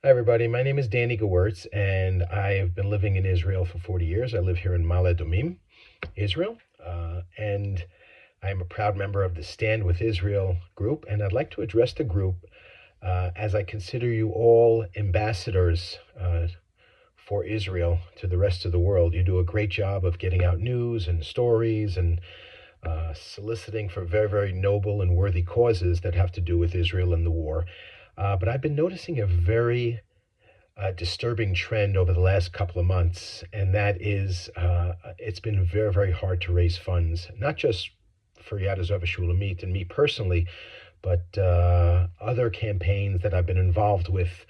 Hi, everybody. My name is Danny Gewirtz, and I have been living in Israel for 40 years. I live here in Ma'ale Adumim, Israel, and I am a proud member of the Stand with Israel group. And I'd like to address the group as I consider you all ambassadors for Israel to the rest of the world. You do a great job of getting out news and stories and soliciting for very, very noble and worthy causes that have to do with Israel and the war. But I've been noticing a very disturbing trend over the last couple of months, and that is it's been very, very hard to raise funds, not just for Yad Hazeh Shulamit and me personally, but other campaigns that I've been involved with.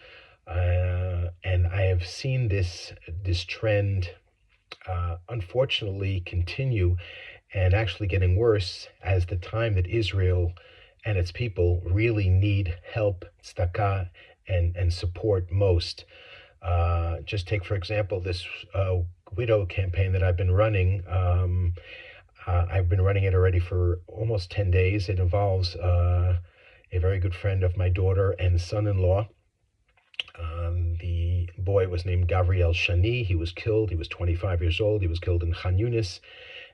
And I have seen this trend unfortunately continue and actually getting worse as the time that Israel and its people really need help, tzedakah, and support most. Just take, for example, this widow campaign that I've been running. I've been running it already for almost 10 days. It involves a very good friend of my daughter and son-in-law. The boy was named Gavriel Shani. He was killed. He was 25 years old. He was killed in Khan Yunis,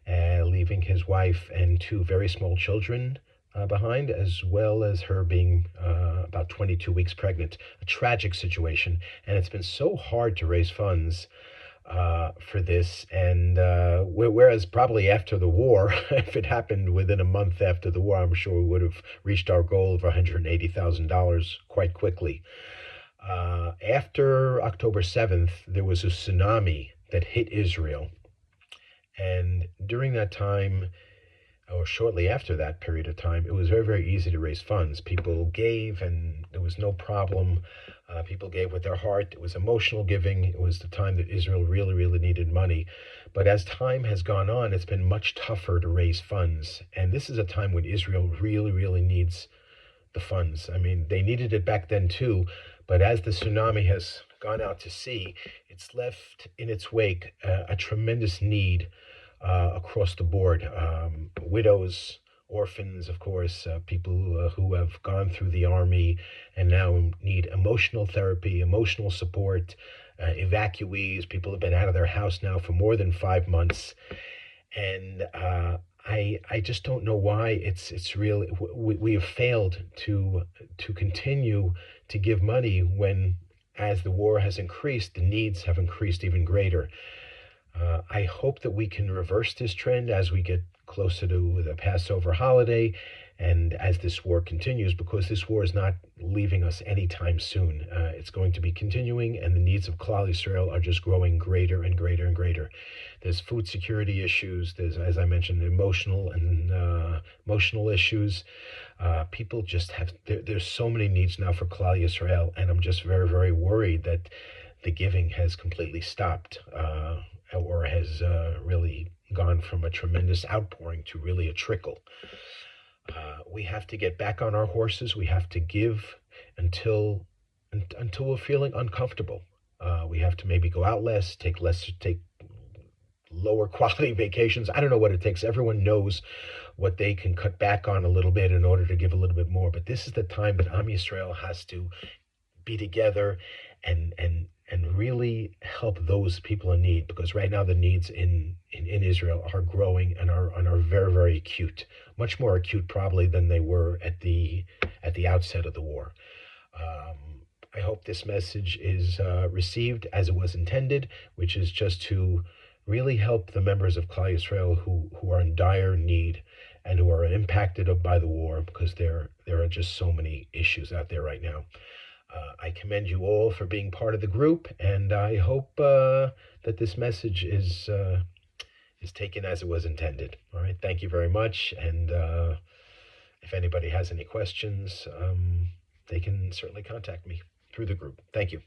leaving his wife and two very small children behind, as well as her being about 22 weeks pregnant. A tragic situation. And it's been so hard to raise funds for this. And whereas probably after the war, if it happened within a month after the war, I'm sure we would have reached our goal of $180,000 quite quickly. After October 7th, there was a tsunami that hit Israel. And during that time, or shortly after that period of time, it was very, very easy to raise funds. People gave, and there was no problem. People gave with their heart. It was emotional giving. It was the time that Israel really, really needed money. But as time has gone on, it's been much tougher to raise funds. And this is a time when Israel really, really needs the funds. I mean, they needed it back then too, but as the tsunami has gone out to sea, it's left in its wake a tremendous need across the board. Widows, orphans, of course, people who have gone through the army and now need emotional therapy, emotional support, evacuees, people have been out of their house now for more than 5 months. And I just don't know why it's really we have failed to continue to give money when, as the war has increased, the needs have increased even greater. I hope that we can reverse this trend as we get closer to the Passover holiday and as this war continues, because this war is not leaving us anytime soon. It's going to be continuing, and the needs of Klal Yisrael are just growing greater and greater and greater. There's food security issues. There's, as I mentioned, emotional issues. People just have, there's so many needs now for Klal Yisrael, and I'm just very, very worried that the giving has completely stopped, or has really gone from a tremendous outpouring to really a trickle. We have to get back on our horses. We have to give until we're feeling uncomfortable. We have to maybe go out less, take lower quality vacations. I don't know what it takes. Everyone knows what they can cut back on a little bit in order to give a little bit more. But this is the time that Am Yisrael has to be together and really help those people in need, because right now the needs in Israel are growing and are very, very acute, much more acute probably than they were at the outset of the war. I hope this message is received as it was intended, which is just to really help the members of Klal Yisrael who are in dire need and who are impacted by the war, because there are just so many issues out there right now. I commend you all for being part of the group, and I hope that this message is taken as it was intended. All right, thank you very much, and if anybody has any questions, they can certainly contact me through the group. Thank you.